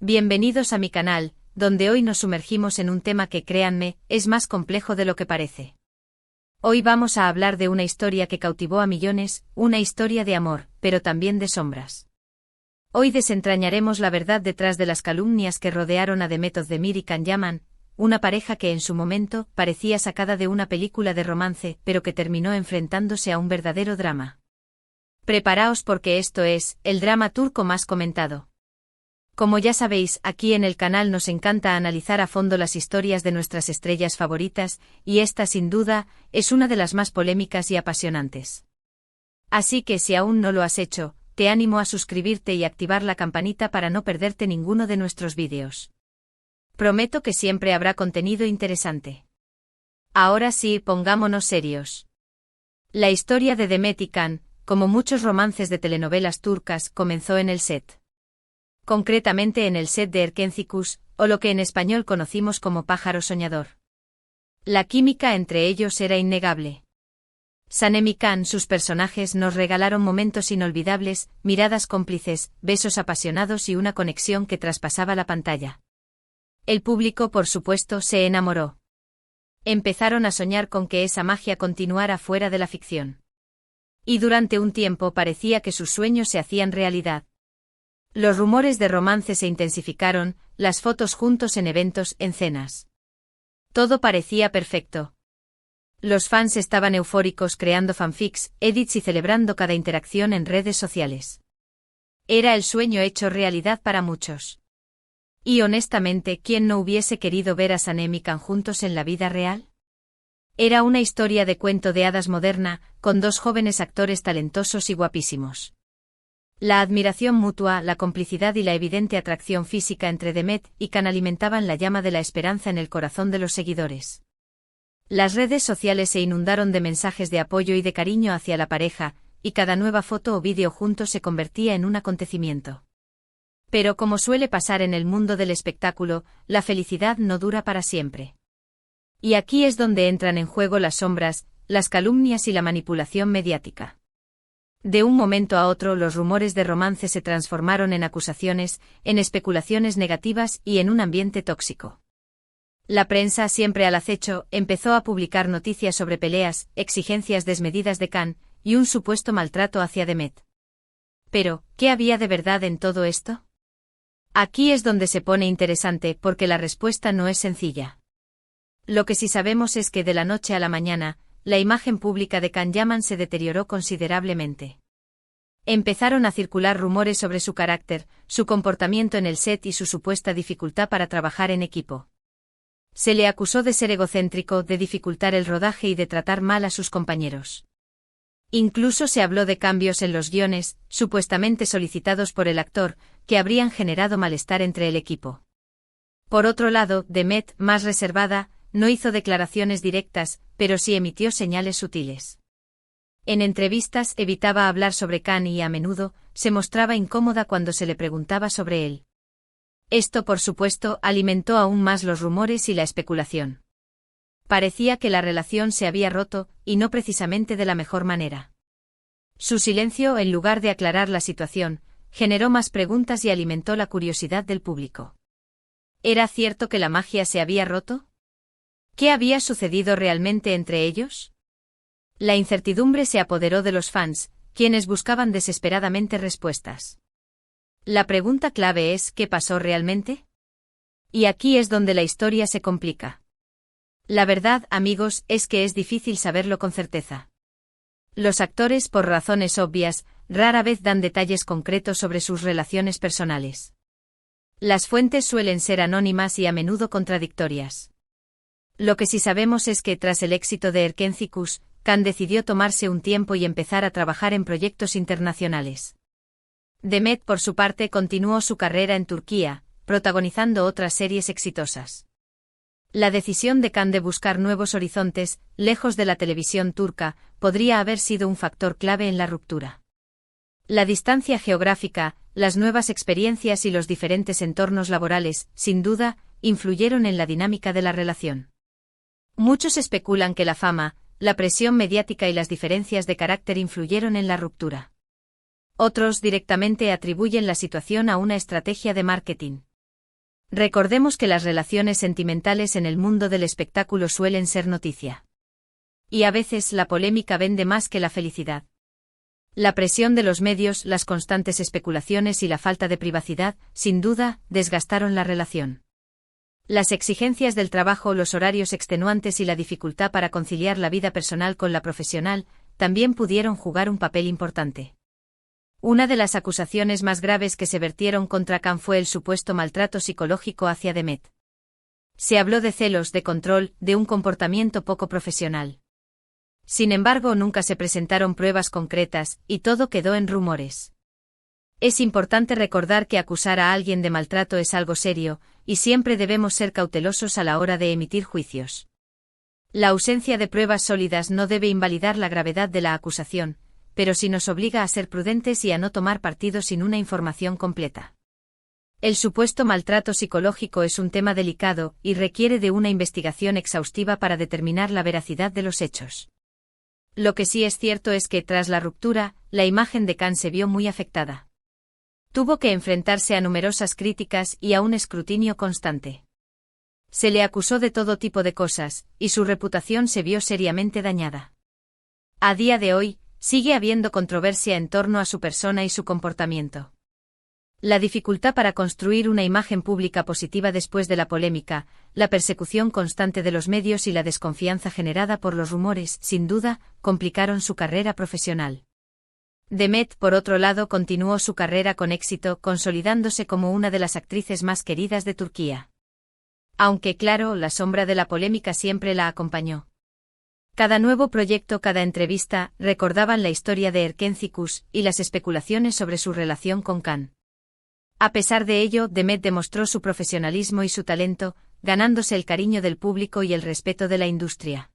Bienvenidos a mi canal, donde hoy nos sumergimos en un tema que, créanme, es más complejo de lo que parece. Hoy vamos a hablar de una historia que cautivó a millones, una historia de amor, pero también de sombras. Hoy desentrañaremos la verdad detrás de las calumnias que rodearon a Demet Özdemir y Can Yaman, una pareja que en su momento parecía sacada de una película de romance, pero que terminó enfrentándose a un verdadero drama. Preparaos porque esto es el drama turco más comentado. Como ya sabéis, aquí en el canal nos encanta analizar a fondo las historias de nuestras estrellas favoritas, y esta sin duda es una de las más polémicas y apasionantes. Así que si aún no lo has hecho, te animo a suscribirte y activar la campanita para no perderte ninguno de nuestros vídeos. Prometo que siempre habrá contenido interesante. Ahora sí, pongámonos serios. La historia de Demet y Can, como muchos romances de telenovelas turcas, comenzó en el set. Concretamente en el set de Erkencikus, o lo que en español conocimos como Pájaro Soñador. La química entre ellos era innegable. Sanem y Can, sus personajes, nos regalaron momentos inolvidables, miradas cómplices, besos apasionados y una conexión que traspasaba la pantalla. El público, por supuesto, se enamoró. Empezaron a soñar con que esa magia continuara fuera de la ficción. Y durante un tiempo parecía que sus sueños se hacían realidad. Los rumores de romance se intensificaron, las fotos juntos en eventos, en cenas. Todo parecía perfecto. Los fans estaban eufóricos creando fanfics, edits y celebrando cada interacción en redes sociales. Era el sueño hecho realidad para muchos. Y honestamente, ¿quién no hubiese querido ver a Sanem y Can juntos en la vida real? Era una historia de cuento de hadas moderna, con dos jóvenes actores talentosos y guapísimos. La admiración mutua, la complicidad y la evidente atracción física entre Demet y Can alimentaban la llama de la esperanza en el corazón de los seguidores. Las redes sociales se inundaron de mensajes de apoyo y de cariño hacia la pareja, y cada nueva foto o vídeo juntos se convertía en un acontecimiento. Pero como suele pasar en el mundo del espectáculo, la felicidad no dura para siempre. Y aquí es donde entran en juego las sombras, las calumnias y la manipulación mediática. De un momento a otro los rumores de romance se transformaron en acusaciones, en especulaciones negativas y en un ambiente tóxico. La prensa, siempre al acecho, empezó a publicar noticias sobre peleas, exigencias desmedidas de Can, y un supuesto maltrato hacia Demet. Pero, ¿qué había de verdad en todo esto? Aquí es donde se pone interesante porque la respuesta no es sencilla. Lo que sí sabemos es que de la noche a la mañana, la imagen pública de Can Yaman se deterioró considerablemente. Empezaron a circular rumores sobre su carácter, su comportamiento en el set y su supuesta dificultad para trabajar en equipo. Se le acusó de ser egocéntrico, de dificultar el rodaje y de tratar mal a sus compañeros. Incluso se habló de cambios en los guiones, supuestamente solicitados por el actor, que habrían generado malestar entre el equipo. Por otro lado, Demet, más reservada, no hizo declaraciones directas, pero sí emitió señales sutiles. En entrevistas evitaba hablar sobre Can y a menudo se mostraba incómoda cuando se le preguntaba sobre él. Esto, por supuesto, alimentó aún más los rumores y la especulación. Parecía que la relación se había roto, y no precisamente de la mejor manera. Su silencio, en lugar de aclarar la situación, generó más preguntas y alimentó la curiosidad del público. ¿Era cierto que la magia se había roto? ¿Qué había sucedido realmente entre ellos? La incertidumbre se apoderó de los fans, quienes buscaban desesperadamente respuestas. La pregunta clave es, ¿qué pasó realmente? Y aquí es donde la historia se complica. La verdad, amigos, es que es difícil saberlo con certeza. Los actores, por razones obvias, rara vez dan detalles concretos sobre sus relaciones personales. Las fuentes suelen ser anónimas y a menudo contradictorias. Lo que sí sabemos es que tras el éxito de Erkencikus, Can decidió tomarse un tiempo y empezar a trabajar en proyectos internacionales. Demet, por su parte, continuó su carrera en Turquía, protagonizando otras series exitosas. La decisión de Can de buscar nuevos horizontes, lejos de la televisión turca, podría haber sido un factor clave en la ruptura. La distancia geográfica, las nuevas experiencias y los diferentes entornos laborales, sin duda, influyeron en la dinámica de la relación. Muchos especulan que la fama, la presión mediática y las diferencias de carácter influyeron en la ruptura. Otros directamente atribuyen la situación a una estrategia de marketing. Recordemos que las relaciones sentimentales en el mundo del espectáculo suelen ser noticia. Y a veces la polémica vende más que la felicidad. La presión de los medios, las constantes especulaciones y la falta de privacidad, sin duda, desgastaron la relación. Las exigencias del trabajo, los horarios extenuantes y la dificultad para conciliar la vida personal con la profesional, también pudieron jugar un papel importante. Una de las acusaciones más graves que se vertieron contra Khan fue el supuesto maltrato psicológico hacia Demet. Se habló de celos, de control, de un comportamiento poco profesional. Sin embargo, nunca se presentaron pruebas concretas, y todo quedó en rumores. Es importante recordar que acusar a alguien de maltrato es algo serio, y siempre debemos ser cautelosos a la hora de emitir juicios. La ausencia de pruebas sólidas no debe invalidar la gravedad de la acusación, pero sí nos obliga a ser prudentes y a no tomar partido sin una información completa. El supuesto maltrato psicológico es un tema delicado y requiere de una investigación exhaustiva para determinar la veracidad de los hechos. Lo que sí es cierto es que, tras la ruptura, la imagen de Khan se vio muy afectada. Tuvo que enfrentarse a numerosas críticas y a un escrutinio constante. Se le acusó de todo tipo de cosas, y su reputación se vio seriamente dañada. A día de hoy, sigue habiendo controversia en torno a su persona y su comportamiento. La dificultad para construir una imagen pública positiva después de la polémica, la persecución constante de los medios y la desconfianza generada por los rumores, sin duda, complicaron su carrera profesional. Demet, por otro lado, continuó su carrera con éxito, consolidándose como una de las actrices más queridas de Turquía. Aunque, claro, la sombra de la polémica siempre la acompañó. Cada nuevo proyecto, cada entrevista, recordaban la historia de Erken Cikus y las especulaciones sobre su relación con Khan. A pesar de ello, Demet demostró su profesionalismo y su talento, ganándose el cariño del público y el respeto de la industria.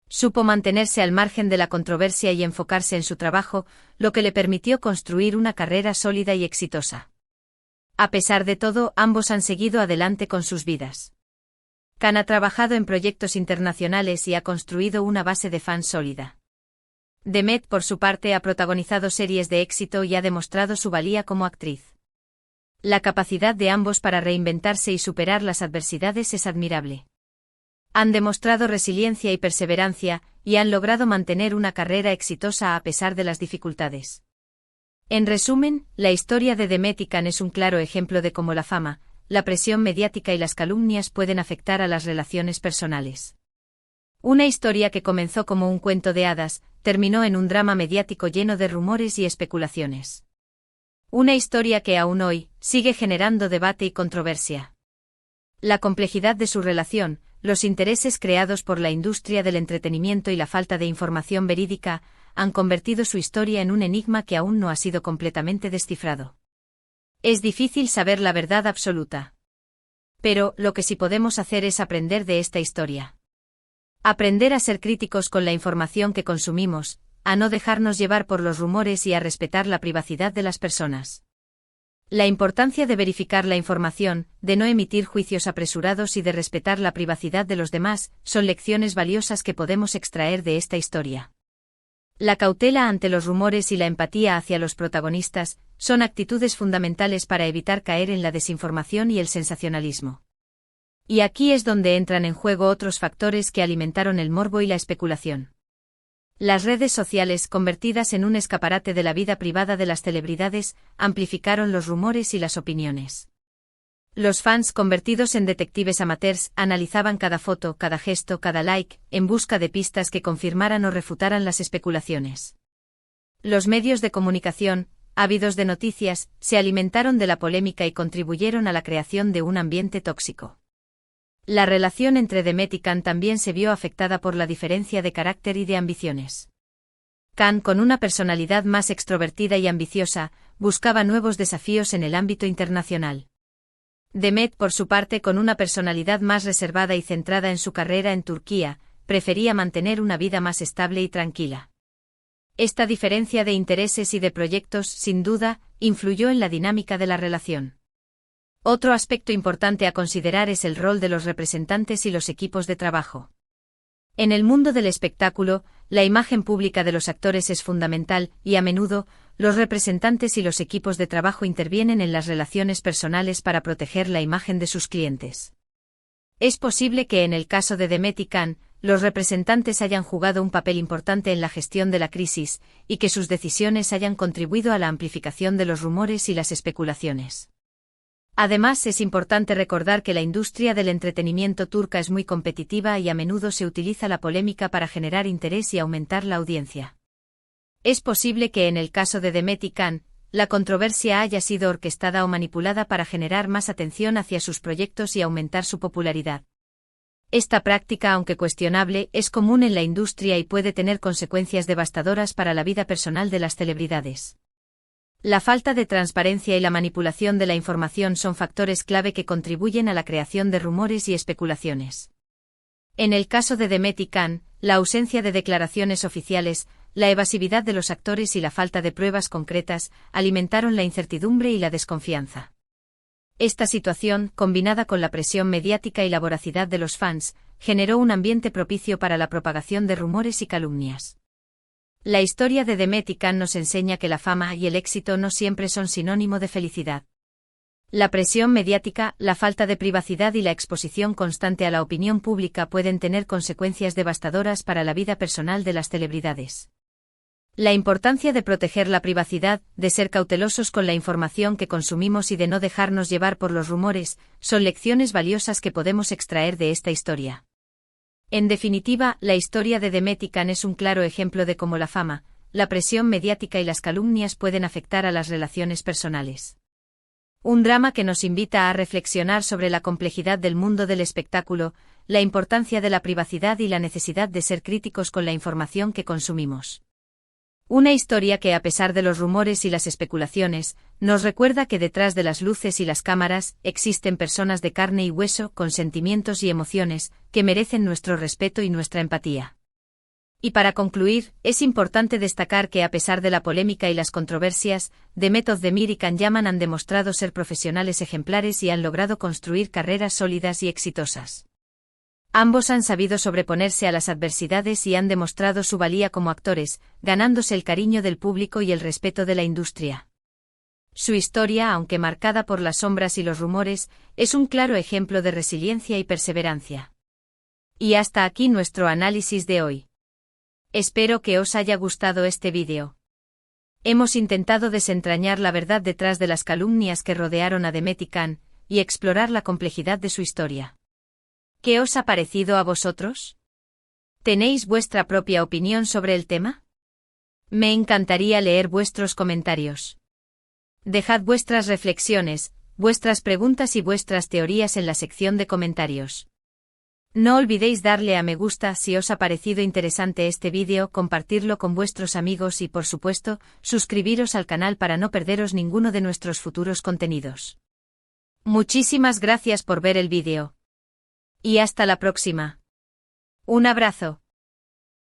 Supo mantenerse al margen de la controversia y enfocarse en su trabajo, lo que le permitió construir una carrera sólida y exitosa. A pesar de todo, ambos han seguido adelante con sus vidas. Khan ha trabajado en proyectos internacionales y ha construido una base de fans sólida. Demet, por su parte, ha protagonizado series de éxito y ha demostrado su valía como actriz. La capacidad de ambos para reinventarse y superar las adversidades es admirable. Han demostrado resiliencia y perseverancia, y han logrado mantener una carrera exitosa a pesar de las dificultades. En resumen, la historia de Demet y Khan es un claro ejemplo de cómo la fama, la presión mediática y las calumnias pueden afectar a las relaciones personales. Una historia que comenzó como un cuento de hadas, terminó en un drama mediático lleno de rumores y especulaciones. Una historia que aún hoy sigue generando debate y controversia. La complejidad de su relación, los intereses creados por la industria del entretenimiento y la falta de información verídica han convertido su historia en un enigma que aún no ha sido completamente descifrado. Es difícil saber la verdad absoluta. Pero lo que sí podemos hacer es aprender de esta historia. Aprender a ser críticos con la información que consumimos, a no dejarnos llevar por los rumores y a respetar la privacidad de las personas. La importancia de verificar la información, de no emitir juicios apresurados y de respetar la privacidad de los demás, son lecciones valiosas que podemos extraer de esta historia. La cautela ante los rumores y la empatía hacia los protagonistas son actitudes fundamentales para evitar caer en la desinformación y el sensacionalismo. Y aquí es donde entran en juego otros factores que alimentaron el morbo y la especulación. Las redes sociales, convertidas en un escaparate de la vida privada de las celebridades, amplificaron los rumores y las opiniones. Los fans, convertidos en detectives amateurs, analizaban cada foto, cada gesto, cada like, en busca de pistas que confirmaran o refutaran las especulaciones. Los medios de comunicación, ávidos de noticias, se alimentaron de la polémica y contribuyeron a la creación de un ambiente tóxico. La relación entre Demet y Khan también se vio afectada por la diferencia de carácter y de ambiciones. Khan, con una personalidad más extrovertida y ambiciosa, buscaba nuevos desafíos en el ámbito internacional. Demet, por su parte, con una personalidad más reservada y centrada en su carrera en Turquía, prefería mantener una vida más estable y tranquila. Esta diferencia de intereses y de proyectos, sin duda, influyó en la dinámica de la relación. Otro aspecto importante a considerar es el rol de los representantes y los equipos de trabajo. En el mundo del espectáculo, la imagen pública de los actores es fundamental, y a menudo, los representantes y los equipos de trabajo intervienen en las relaciones personales para proteger la imagen de sus clientes. Es posible que en el caso de Demet y Can, los representantes hayan jugado un papel importante en la gestión de la crisis, y que sus decisiones hayan contribuido a la amplificación de los rumores y las especulaciones. Además, es importante recordar que la industria del entretenimiento turca es muy competitiva y a menudo se utiliza la polémica para generar interés y aumentar la audiencia. Es posible que en el caso de Demet y Can, la controversia haya sido orquestada o manipulada para generar más atención hacia sus proyectos y aumentar su popularidad. Esta práctica, aunque cuestionable, es común en la industria y puede tener consecuencias devastadoras para la vida personal de las celebridades. La falta de transparencia y la manipulación de la información son factores clave que contribuyen a la creación de rumores y especulaciones. En el caso de Demet y Can, la ausencia de declaraciones oficiales, la evasividad de los actores y la falta de pruebas concretas alimentaron la incertidumbre y la desconfianza. Esta situación, combinada con la presión mediática y la voracidad de los fans, generó un ambiente propicio para la propagación de rumores y calumnias. La historia de Demet y Can nos enseña que la fama y el éxito no siempre son sinónimo de felicidad. La presión mediática, la falta de privacidad y la exposición constante a la opinión pública pueden tener consecuencias devastadoras para la vida personal de las celebridades. La importancia de proteger la privacidad, de ser cautelosos con la información que consumimos y de no dejarnos llevar por los rumores, son lecciones valiosas que podemos extraer de esta historia. En definitiva, la historia de Demet y Can es un claro ejemplo de cómo la fama, la presión mediática y las calumnias pueden afectar a las relaciones personales. Un drama que nos invita a reflexionar sobre la complejidad del mundo del espectáculo, la importancia de la privacidad y la necesidad de ser críticos con la información que consumimos. Una historia que, a pesar de los rumores y las especulaciones, nos recuerda que detrás de las luces y las cámaras existen personas de carne y hueso con sentimientos y emociones que merecen nuestro respeto y nuestra empatía. Y para concluir, es importante destacar que a pesar de la polémica y las controversias, Demet Özdemir y Can Yaman han demostrado ser profesionales ejemplares y han logrado construir carreras sólidas y exitosas. Ambos han sabido sobreponerse a las adversidades y han demostrado su valía como actores, ganándose el cariño del público y el respeto de la industria. Su historia, aunque marcada por las sombras y los rumores, es un claro ejemplo de resiliencia y perseverancia. Y hasta aquí nuestro análisis de hoy. Espero que os haya gustado este vídeo. Hemos intentado desentrañar la verdad detrás de las calumnias que rodearon a Demet y Can, y explorar la complejidad de su historia. ¿Qué os ha parecido a vosotros? ¿Tenéis vuestra propia opinión sobre el tema? Me encantaría leer vuestros comentarios. Dejad vuestras reflexiones, vuestras preguntas y vuestras teorías en la sección de comentarios. No olvidéis darle a me gusta si os ha parecido interesante este vídeo, compartirlo con vuestros amigos y, por supuesto, suscribiros al canal para no perderos ninguno de nuestros futuros contenidos. Muchísimas gracias por ver el vídeo. Y hasta la próxima. Un abrazo.